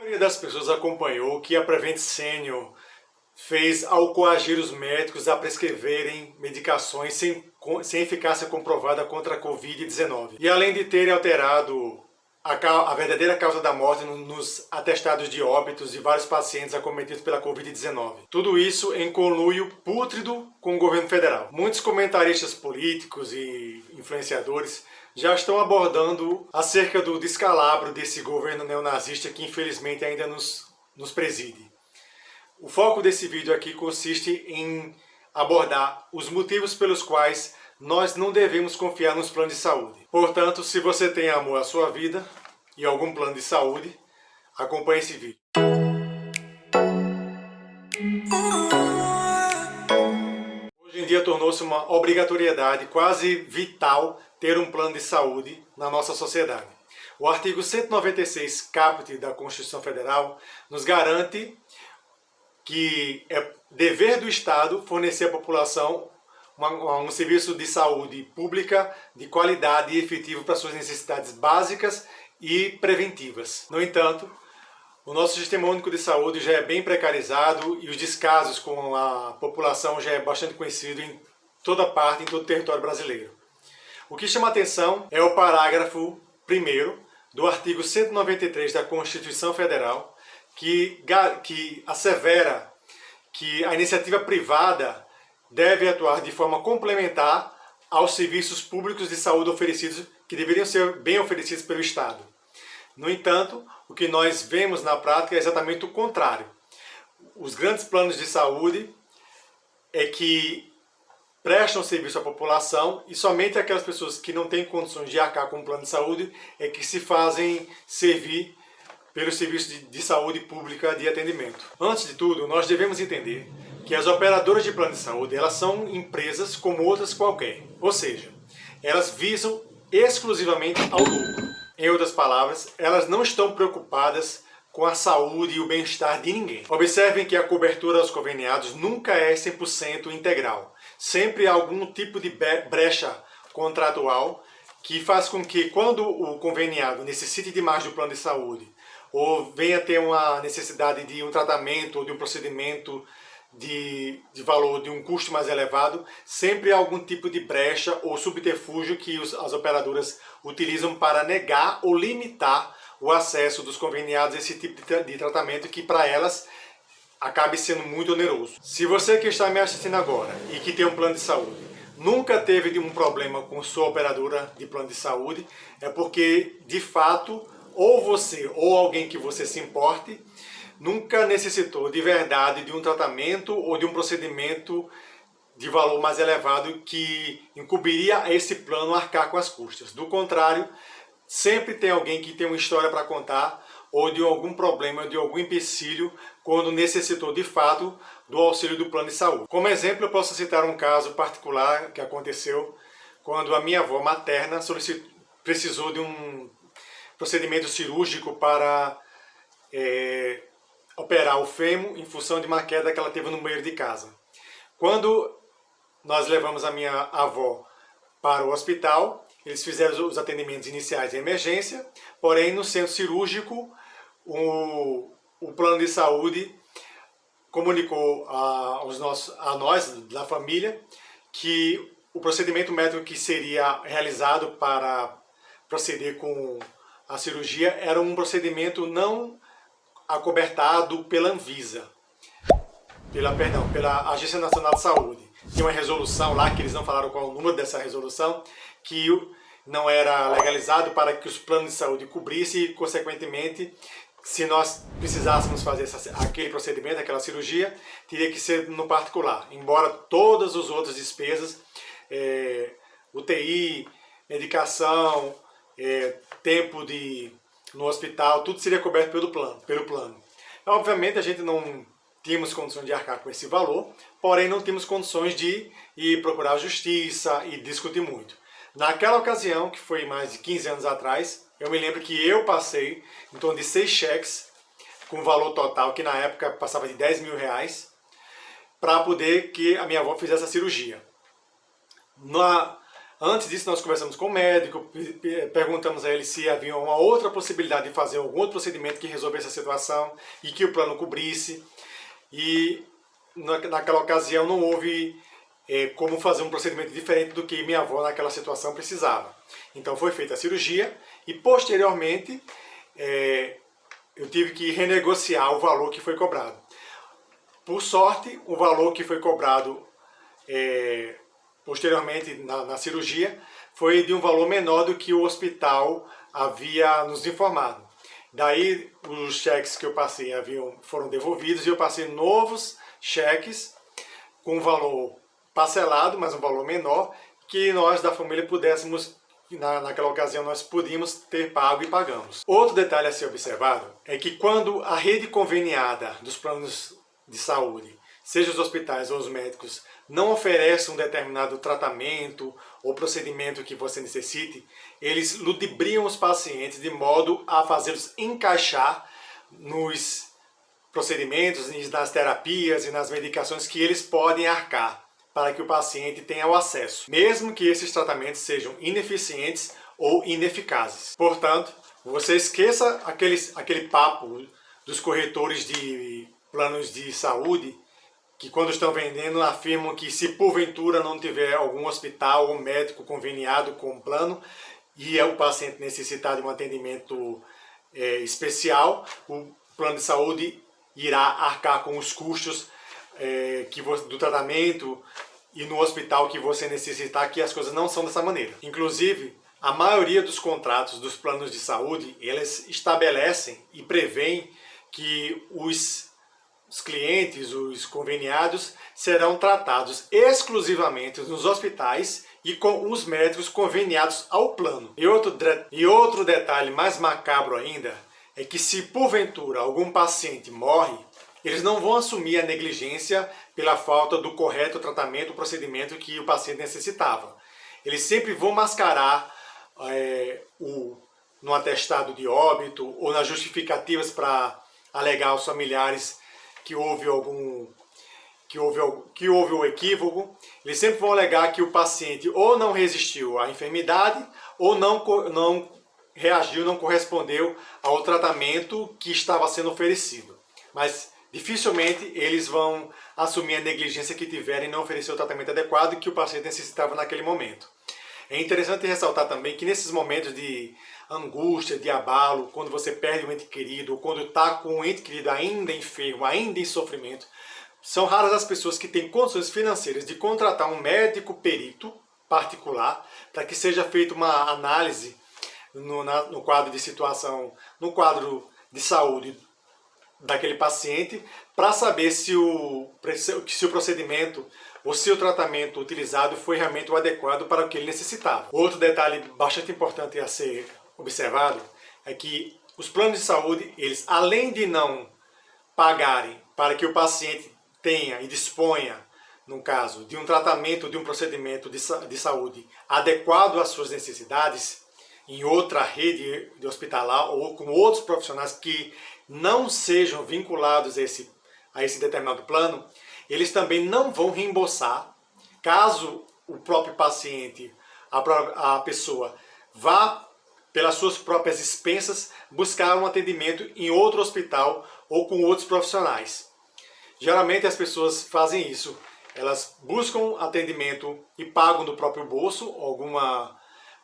maioria das pessoas acompanhou que a Prevent Senior fez ao coagir os médicos a prescreverem medicações sem eficácia comprovada contra a Covid-19. E além de terem alterado a verdadeira causa da morte nos atestados de óbitos de vários pacientes acometidos pela Covid-19. Tudo isso em conluio pútrido com o governo federal. Muitos comentaristas políticos e influenciadores já estão abordando acerca do descalabro desse governo neonazista que infelizmente ainda nos preside. O foco desse vídeo aqui consiste em abordar os motivos pelos quais nós não devemos confiar nos planos de saúde. Portanto, se você tem amor à sua vida e algum plano de saúde, acompanhe esse vídeo. Hoje em dia tornou-se uma obrigatoriedade quase vital ter um plano de saúde na nossa sociedade. O artigo 196 caput da Constituição Federal nos garante que é dever do Estado fornecer à população um serviço de saúde pública de qualidade e efetivo para suas necessidades básicas e preventivas. No entanto, o nosso Sistema Único de Saúde já é bem precarizado e os descasos com a população já é bastante conhecido em toda parte, em todo o território brasileiro. O que chama atenção é o parágrafo 1º do artigo 193 da Constituição Federal, que assevera que a iniciativa privada deve atuar de forma complementar aos serviços públicos de saúde oferecidos, que deveriam ser bem oferecidos pelo Estado. No entanto, o que nós vemos na prática é exatamente o contrário. Os grandes planos de saúde é que prestam serviço à população e somente aquelas pessoas que não têm condições de arcar com um plano de saúde é que se fazem servir pelo serviço de saúde pública de atendimento. Antes de tudo, nós devemos entender que as operadoras de plano de saúde elas são empresas como outras qualquer, ou seja, elas visam exclusivamente ao lucro. Em outras palavras, elas não estão preocupadas com a saúde e o bem-estar de ninguém. Observem que a cobertura aos conveniados nunca é 100% integral. Sempre há algum tipo de brecha contratual que faz com que quando o conveniado necessite de mais do plano de saúde ou venha ter uma necessidade de um tratamento ou de um procedimento de valor, de um custo mais elevado, sempre há algum tipo de brecha ou subterfúgio que as operadoras utilizam para negar ou limitar o acesso dos conveniados a esse tipo de tratamento que para elas acabe sendo muito oneroso. Se você que está me assistindo agora e que tem um plano de saúde nunca teve um problema com sua operadora de plano de saúde, é porque de fato ou você ou alguém que você se importe nunca necessitou de verdade de um tratamento ou de um procedimento de valor mais elevado que incumbiria a esse plano arcar com as custas. Do contrário, sempre tem alguém que tem uma história para contar ou de algum problema, de algum empecilho, quando necessitou de fato do auxílio do plano de saúde. Como exemplo, eu posso citar um caso particular que aconteceu quando a minha avó materna precisou de um procedimento cirúrgico para operar o fêmur em função de uma queda que ela teve no banheiro de casa. Quando nós levamos a minha avó para o hospital, eles fizeram os atendimentos iniciais de emergência, porém no centro cirúrgico o plano de saúde comunicou a nós, da família, que o procedimento médico que seria realizado para proceder com a cirurgia era um procedimento não acobertado pela Anvisa, pela Agência Nacional de Saúde. Tinha uma resolução lá, que eles não falaram qual é o número dessa resolução, que não era legalizado para que os planos de saúde cobrissem e, consequentemente, se nós precisássemos fazer aquele procedimento, aquela cirurgia, teria que ser no particular. Embora todas as outras despesas, UTI, medicação, tempo no hospital, tudo seria coberto pelo plano. Obviamente a gente não tínhamos condições de arcar com esse valor, porém não tínhamos condições de ir procurar a justiça e discutir muito. Naquela ocasião, que foi mais de 15 anos atrás, eu me lembro que eu passei em torno de 6 cheques, com valor total, que na época passava de 10 mil reais, para poder que a minha avó fizesse a cirurgia. Antes disso, nós conversamos com o médico, perguntamos a ele se havia uma outra possibilidade de fazer algum outro procedimento que resolvesse a situação e que o plano cobrisse. E naquela ocasião não houve como fazer um procedimento diferente do que minha avó naquela situação precisava. Então foi feita a cirurgia e posteriormente eu tive que renegociar o valor que foi cobrado. Por sorte, o valor que foi cobrado posteriormente na cirurgia foi de um valor menor do que o hospital havia nos informado. Daí os cheques que eu passei foram devolvidos e eu passei novos cheques com um valor parcelado, mas um valor menor, que nós da família pudéssemos, naquela ocasião nós podíamos ter pago e pagamos. Outro detalhe a ser observado é que quando a rede conveniada dos planos de saúde, seja os hospitais ou os médicos, não oferece um determinado tratamento ou procedimento que você necessite, eles ludibriam os pacientes de modo a fazê-los encaixar nos procedimentos, nas terapias e nas medicações que eles podem arcar, para que o paciente tenha o acesso, mesmo que esses tratamentos sejam ineficientes ou ineficazes. Portanto, você esqueça aquele papo dos corretores de planos de saúde, que quando estão vendendo afirmam que se porventura não tiver algum hospital ou médico conveniado com um plano e o paciente necessitar de um atendimento especial, o plano de saúde irá arcar com os custos do tratamento e no hospital que você necessitar, que as coisas não são dessa maneira. Inclusive, a maioria dos contratos dos planos de saúde, eles estabelecem e prevêem que os clientes, os conveniados, serão tratados exclusivamente nos hospitais e com os médicos conveniados ao plano. E outro detalhe mais macabro ainda é que se porventura algum paciente morre, eles não vão assumir a negligência pela falta do correto tratamento, procedimento que o paciente necessitava. Eles sempre vão mascarar no atestado de óbito ou nas justificativas para alegar aos familiares que houve o equívoco. Eles sempre vão alegar que o paciente ou não resistiu à enfermidade ou não reagiu, não correspondeu ao tratamento que estava sendo oferecido. Mas dificilmente eles vão assumir a negligência que tiverem em não oferecer o tratamento adequado que o paciente necessitava naquele momento. É interessante ressaltar também que nesses momentos de angústia, de abalo, quando você perde um ente querido, ou quando está com um ente querido ainda enfermo, ainda em sofrimento, são raras as pessoas que têm condições financeiras de contratar um médico perito particular para que seja feita uma análise no quadro de situação, no quadro de saúde daquele paciente, para saber se o procedimento ou se o tratamento utilizado foi realmente o adequado para o que ele necessitava. Outro detalhe bastante importante a ser observado é que os planos de saúde, eles além de não pagarem para que o paciente tenha e disponha, no caso, de um tratamento, de um procedimento de saúde adequado às suas necessidades, em outra rede de hospitalar ou com outros profissionais que não sejam vinculados a esse determinado plano, eles também não vão reembolsar caso o próprio paciente, a pessoa, vá pelas suas próprias expensas buscar um atendimento em outro hospital ou com outros profissionais. Geralmente as pessoas fazem isso, elas buscam atendimento e pagam do próprio bolso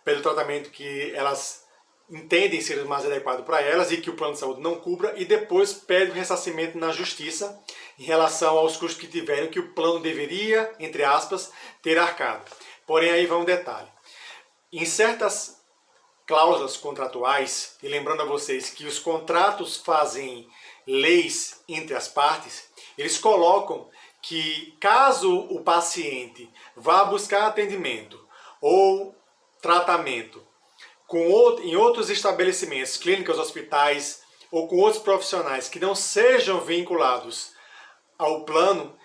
pelo tratamento que elas entendem ser mais adequado para elas e que o plano de saúde não cubra, e depois pede o ressarcimento na justiça em relação aos custos que tiveram, que o plano deveria, entre aspas, ter arcado. Porém, aí vai um detalhe. Em certas cláusulas contratuais, e lembrando a vocês que os contratos fazem leis entre as partes, eles colocam que caso o paciente vá buscar atendimento ou tratamento em outros estabelecimentos, clínicas, hospitais ou com outros profissionais que não sejam vinculados ao plano,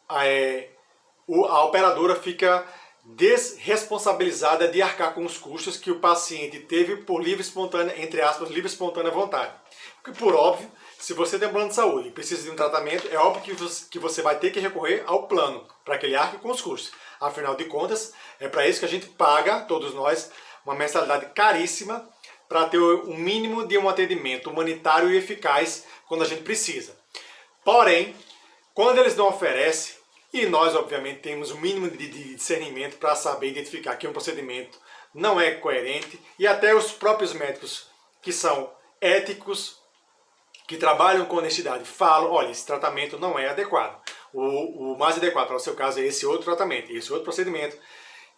a operadora fica desresponsabilizada de arcar com os custos que o paciente teve por livre e espontânea, entre aspas, livre e espontânea vontade. Porque, por óbvio, se você tem um plano de saúde e precisa de um tratamento, é óbvio que você vai ter que recorrer ao plano para que ele arque com os custos. Afinal de contas, é para isso que a gente paga, todos nós, uma mensalidade caríssima para ter o mínimo de um atendimento humanitário e eficaz quando a gente precisa. Porém, quando eles não oferecem, e nós obviamente temos o mínimo de discernimento para saber identificar que um procedimento não é coerente, e até os próprios médicos que são éticos, que trabalham com honestidade, falam, olha, esse tratamento não é adequado. O mais adequado para o seu caso é esse outro tratamento, esse outro procedimento,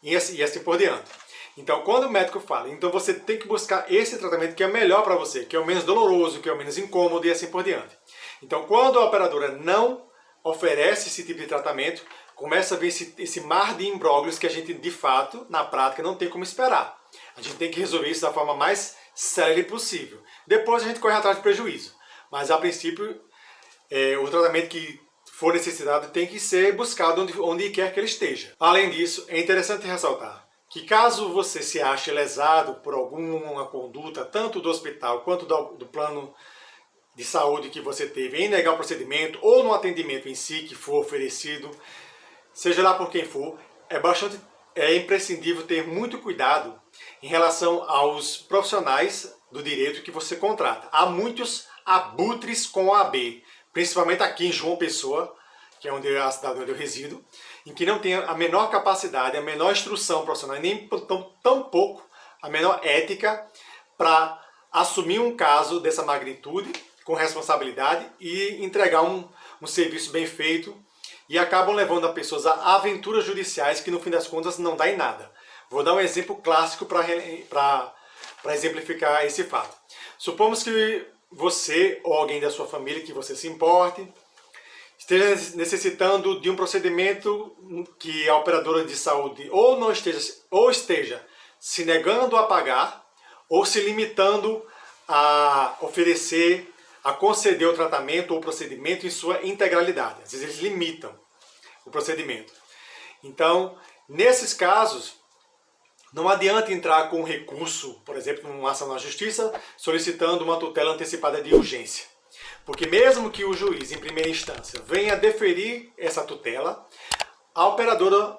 e assim por diante. Então, quando o médico fala, então você tem que buscar esse tratamento que é melhor para você, que é o menos doloroso, que é o menos incômodo e assim por diante. Então, quando a operadora não oferece esse tipo de tratamento, começa a vir esse mar de imbróglios que a gente, de fato, na prática, não tem como esperar. A gente tem que resolver isso da forma mais célere possível. Depois a gente corre atrás do prejuízo. Mas, a princípio, o tratamento que for necessidade tem que ser buscado onde quer que ele esteja. Além disso, é interessante ressaltar que caso você se ache lesado por alguma conduta, tanto do hospital quanto do plano de saúde que você teve em negar o procedimento ou no atendimento em si que for oferecido, seja lá por quem for, é imprescindível ter muito cuidado em relação aos profissionais do direito que você contrata. Há muitos abutres com OAB, principalmente aqui em João Pessoa, que é a cidade onde eu resido, em que não tem a menor capacidade, a menor instrução profissional, nem tão pouco a menor ética para assumir um caso dessa magnitude com responsabilidade e entregar um serviço bem feito, e acabam levando as pessoas a aventuras judiciais que no fim das contas não dá em nada. Vou dar um exemplo clássico para exemplificar esse fato. Supomos que você ou alguém da sua família que você se importe esteja necessitando de um procedimento que a operadora de saúde ou esteja se negando a pagar ou se limitando a oferecer, a conceder o tratamento ou o procedimento em sua integralidade. Às vezes eles limitam o procedimento. Então, nesses casos, não adianta entrar com recurso, por exemplo, numa ação na justiça, solicitando uma tutela antecipada de urgência. Porque mesmo que o juiz, em primeira instância, venha deferir essa tutela, a operadora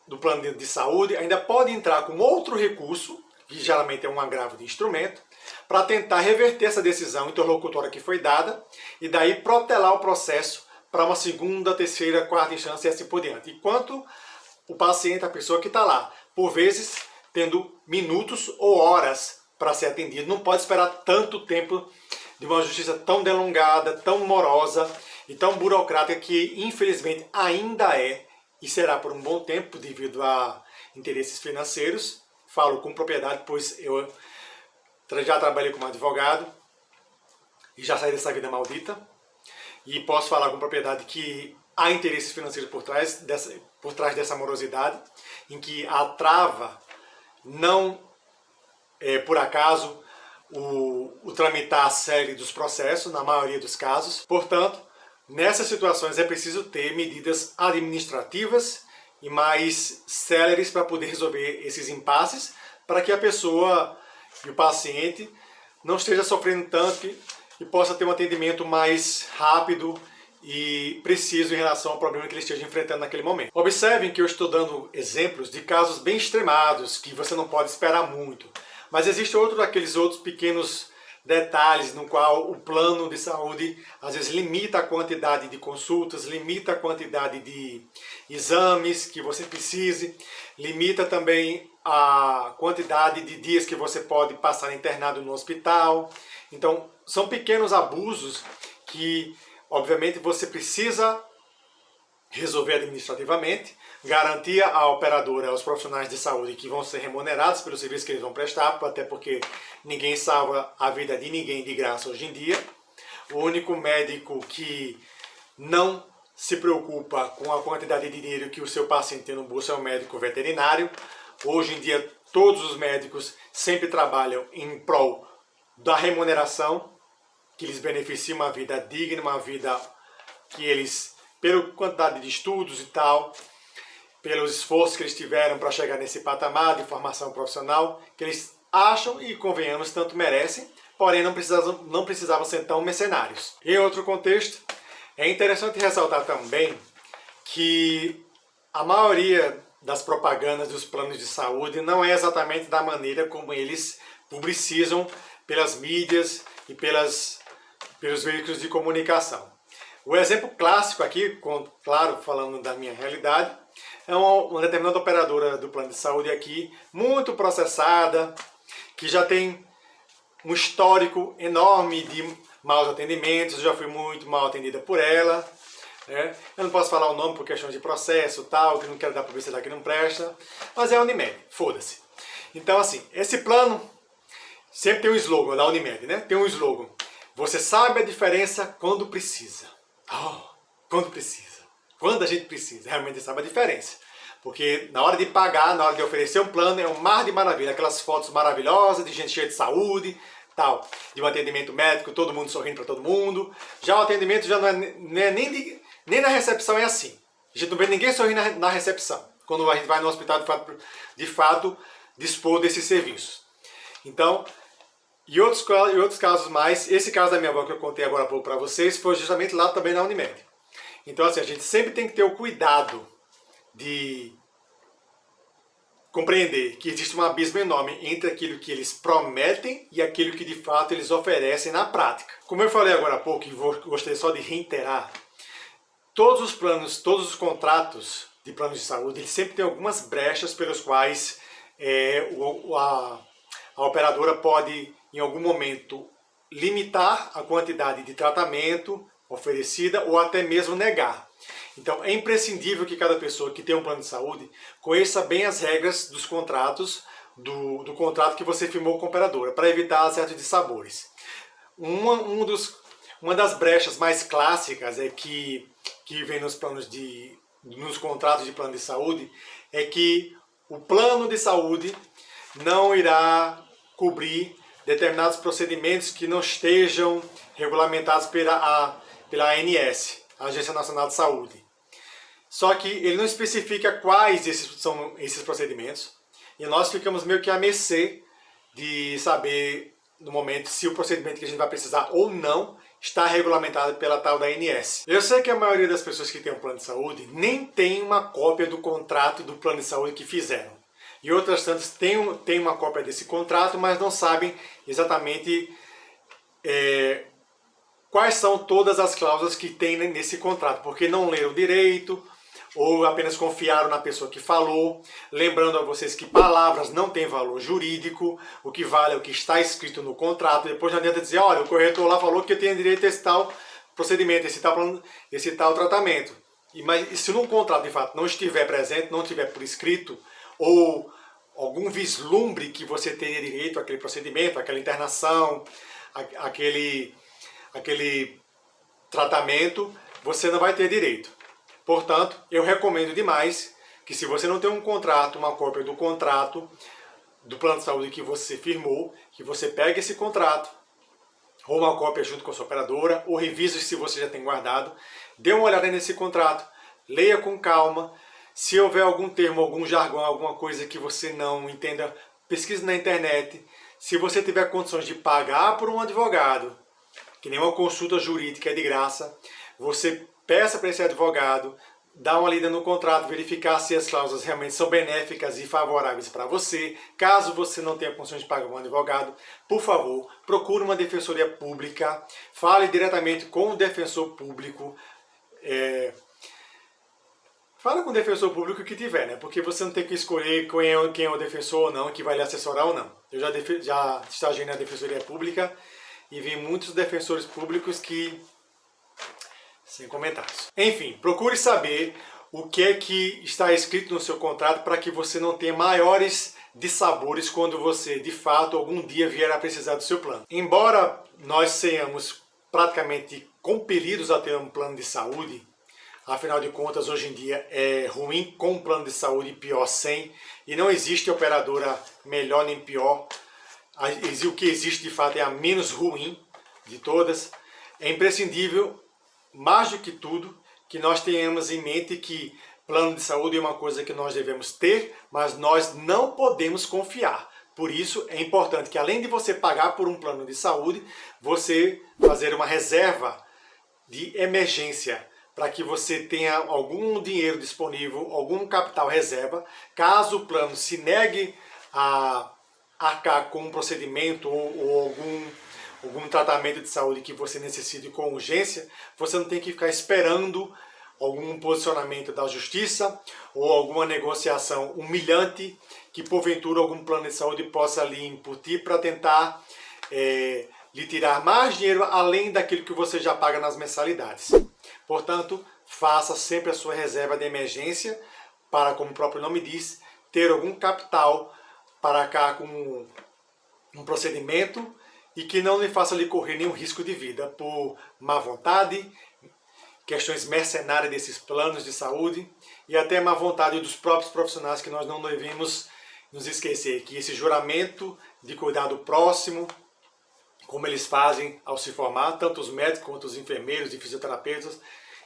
do plano de saúde ainda pode entrar com outro recurso, que geralmente é um agravo de instrumento, para tentar reverter essa decisão interlocutória que foi dada e daí protelar o processo para uma segunda, terceira, quarta instância e assim por diante. Enquanto o paciente, a pessoa que está lá, por vezes tendo minutos ou horas para ser atendido, não pode esperar tanto tempo de uma justiça tão delongada, tão morosa e tão burocrática que infelizmente ainda é e será por um bom tempo devido a interesses financeiros. Falo com propriedade, pois eu já trabalhei como advogado e já saí dessa vida maldita. E posso falar com propriedade que há interesses financeiros por trás dessa morosidade, em que a trava não é por acaso o tramitar a série dos processos, na maioria dos casos. Portanto, nessas situações é preciso ter medidas administrativas e mais céleres para poder resolver esses impasses, para que a pessoa e o paciente não esteja sofrendo tanto e possa ter um atendimento mais rápido e preciso em relação ao problema que ele esteja enfrentando naquele momento. Observem que eu estou dando exemplos de casos bem extremados, que você não pode esperar muito. Mas existe aqueles outros pequenos detalhes no qual o plano de saúde às vezes limita a quantidade de consultas, limita a quantidade de exames que você precise, limita também a quantidade de dias que você pode passar internado no hospital. Então, são pequenos abusos que, obviamente, você precisa resolver administrativamente, garantir à operadora, aos profissionais de saúde que vão ser remunerados pelo serviço que eles vão prestar, até porque ninguém salva a vida de ninguém de graça hoje em dia. O único médico que não se preocupa com a quantidade de dinheiro que o seu paciente tem no bolso é o médico veterinário. Hoje em dia, todos os médicos sempre trabalham em prol da remuneração, que lhes beneficia uma vida digna, uma vida que eles, pela quantidade de estudos e tal, pelos esforços que eles tiveram para chegar nesse patamar de formação profissional, que eles acham e, convenhamos, tanto merecem, porém não precisavam ser tão mercenários. Em outro contexto, é interessante ressaltar também que a maioria das propagandas dos planos de saúde não é exatamente da maneira como eles publicizam pelas mídias e pelos veículos de comunicação. O exemplo clássico aqui, claro, falando da minha realidade, é uma determinada operadora do plano de saúde aqui, muito processada, que já tem um histórico enorme de maus atendimentos, eu já fui muito mal atendida por ela. Eu não posso falar o nome por questão de processo, tal, que não quero dar publicidade que não presta, mas é a Unimed, foda-se. Então assim, esse plano sempre tem um slogan da Unimed, né? Tem um slogan: você sabe a diferença quando precisa. Quando precisa. Quando a gente precisa, realmente sabe a diferença. Porque na hora de pagar, na hora de oferecer um plano, é um mar de maravilha, aquelas fotos maravilhosas de gente cheia de saúde, tal, de um atendimento médico, todo mundo sorrindo para todo mundo. Já o atendimento já não é nem na recepção é assim. A gente não vê ninguém sorrindo na recepção, quando a gente vai no hospital de fato dispor desses serviços. Então, e outros casos mais, esse caso da minha avó que eu contei agora há pouco para vocês, foi justamente lá também na Unimed. Então assim, a gente sempre tem que ter o cuidado de compreender que existe um abismo enorme entre aquilo que eles prometem e aquilo que de fato eles oferecem na prática. Como eu falei agora há pouco, e gostaria só de reiterar, todos os planos, todos os contratos de planos de saúde, eles sempre têm algumas brechas pelas quais a operadora pode, em algum momento, limitar a quantidade de tratamento oferecida ou até mesmo negar. Então é imprescindível que cada pessoa que tem um plano de saúde conheça bem as regras dos contratos, do contrato que você firmou com a operadora, para evitar certos dissabores. Uma das brechas mais clássicas que vem nos contratos de plano de saúde é que o plano de saúde não irá cobrir determinados procedimentos que não estejam regulamentados pela ANS, a Agência Nacional de Saúde. Só que ele não especifica quais são esses procedimentos, e nós ficamos meio que à mercê de saber no momento se o procedimento que a gente vai precisar ou não está regulamentado pela tal da ANS. Eu sei que a maioria das pessoas que tem um plano de saúde nem tem uma cópia do contrato do plano de saúde que fizeram. E outras tantas têm uma cópia desse contrato, mas não sabem exatamente quais são todas as cláusulas que tem nesse contrato, porque não leram direito, ou apenas confiaram na pessoa que falou. Lembrando a vocês que palavras não têm valor jurídico, o que vale é o que está escrito no contrato. Depois não adianta dizer, olha, o corretor lá falou que eu tenho direito a esse tal procedimento, esse tal tratamento. Mas se no contrato de fato não estiver presente, não estiver por escrito, ou algum vislumbre que você tenha direito àquele procedimento, àquela internação, aquele tratamento, você não vai ter direito. Portanto, eu recomendo demais que, se você não tem um contrato, uma cópia do contrato do plano de saúde que você firmou, que você pegue esse contrato, ou uma cópia junto com a sua operadora, ou revise se você já tem guardado, dê uma olhada nesse contrato, leia com calma. Se houver algum termo, algum jargão, alguma coisa que você não entenda, pesquise na internet. Se você tiver condições de pagar por um advogado, que nem uma consulta jurídica é de graça, você peça para esse advogado, dá uma lida no contrato, verificar se as cláusulas realmente são benéficas e favoráveis para você. Caso você não tenha condições de pagar um advogado, por favor, procure uma defensoria pública, fale diretamente com o defensor público, fala com o defensor público que tiver, né? Porque você não tem que escolher quem é o defensor ou não, que vai lhe assessorar ou não. Eu já estagiei na defensoria pública e vi muitos defensores públicos que... sem comentários. Enfim, procure saber o que é que está escrito no seu contrato para que você não tenha maiores dissabores quando você, de fato, algum dia vier a precisar do seu plano. Embora nós sejamos praticamente compelidos a ter um plano de saúde, afinal de contas, hoje em dia é ruim com um plano de saúde e pior sem, e não existe operadora melhor nem pior. O que existe, de fato, é a menos ruim de todas. É imprescindível, mais do que tudo, que nós tenhamos em mente que plano de saúde é uma coisa que nós devemos ter, mas nós não podemos confiar. Por isso é importante que, além de você pagar por um plano de saúde, você fazer uma reserva de emergência para que você tenha algum dinheiro disponível, algum capital reserva, caso o plano se negue a arcar com um procedimento ou algum tratamento de saúde que você necessite com urgência, você não tem que ficar esperando algum posicionamento da justiça ou alguma negociação humilhante que porventura algum plano de saúde possa lhe incutir para tentar lhe tirar mais dinheiro além daquilo que você já paga nas mensalidades. Portanto, faça sempre a sua reserva de emergência para, como o próprio nome diz, ter algum capital para cá com um procedimento e que não lhe faça lhe correr nenhum risco de vida por má vontade, questões mercenárias desses planos de saúde e até má vontade dos próprios profissionais, que nós não devemos nos esquecer que esse juramento de cuidar do próximo, como eles fazem ao se formar, tanto os médicos quanto os enfermeiros e fisioterapeutas,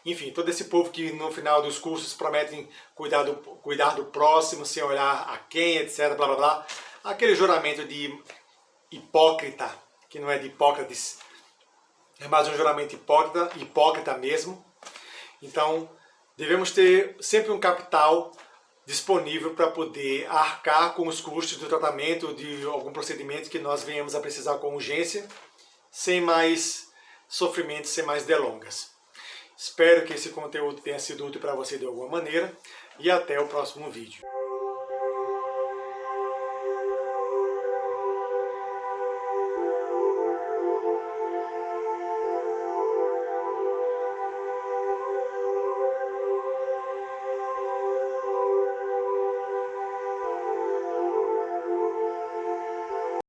enfim, todo esse povo que no final dos cursos prometem cuidar do próximo sem olhar a quem, etc, blá blá blá, aquele juramento de hipócrita, que não é de Hipócrates, é mais um juramento hipócrita mesmo. Então, devemos ter sempre um capital disponível para poder arcar com os custos do tratamento de algum procedimento que nós venhamos a precisar com urgência, sem mais sofrimento, sem mais delongas. Espero que esse conteúdo tenha sido útil para você de alguma maneira e até o próximo vídeo.